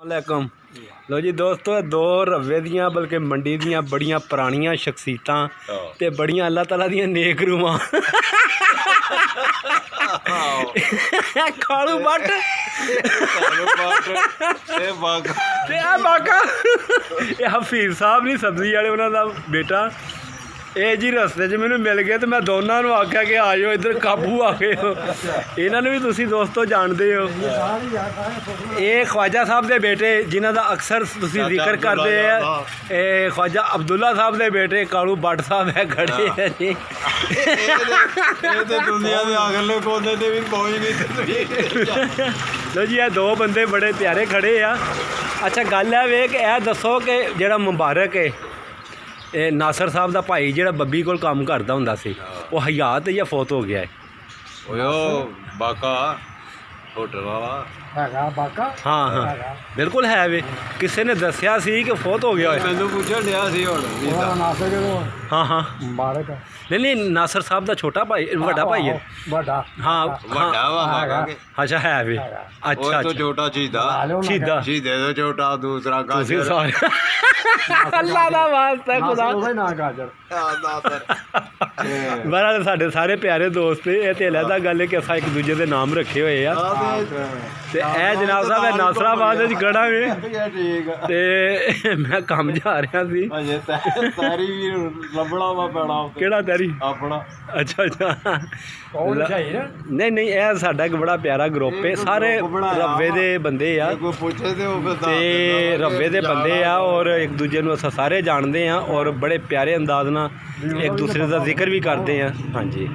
वालेकुम। लो जी दोस्तों, दो रवे दियां बल्कि मंडी दियां बड़ियां पुरानियां शख्सियतां ते बड़ियां अल्लाह ताला दियां नेक रूहां कालू भट्ट ते बाका हफीज साहब नहीं सब्जी वाले उन्हों का बेटा। ये जी रस्ते च मैनू मिल गए तो मैं दोनों को आख्या कि आ जाओ इधर काबू आ गए हो। इन्होंने भी तुसी दोस्तों जानते हो, ये ख्वाजा साहब के बेटे जिन्हों का अक्सर तुसी जिक्र करते हैं, ख्वाजा अब्दुल्ला साहब के बेटे कालू भट्ट साहब है खड़े हैं जी। लो जी ये दो बंदे बड़े प्यारे खड़े आ। अच्छा गल है वे कि यह दसो कि जेड़ा मुबारक है नासर साहब का भाई जो बब्बी को काम करता होंदा सी, वो हयात या फौत हो गया है? बाका होटल वाला हाँ हाँ बिल्कुल है वे। किसी ने दसिया सी कि फौत हो गया है। मैनू पूछन दिया सी हाँ हाँ नहीं नहीं नासर साहब का छोटा भाई बड़ा भाई है। हाँ अच्छा है वे। अच्छा तो छोटा चीदा सीधा चीदे तो छोटा दूसरा गाजर अल्लाह दा वास्ता खुदा बहरहाल साढ़े सारे प्यारे दोस्त ये तो अलहदा गल है कि अस एक दूजे के नाम रखे हुए हैं। ते ए जनाब साहब है नासराबाद खड़ा वे ते मैं कम जा रहा सी। केड़ा तैरी अपना? अच्छा अच्छा नहीं नहीं यह साडा एक बड़ा प्यारा ग्रुप है, सारे रब्बे दे बंदे आ ते रब्बे दे बंदे आ और एक दूजे नूं असां सारे जानते हैं और बड़े प्यारे अंदाज नाल एक दूसरे का जिक्र भी करते हैं। हाँ जी।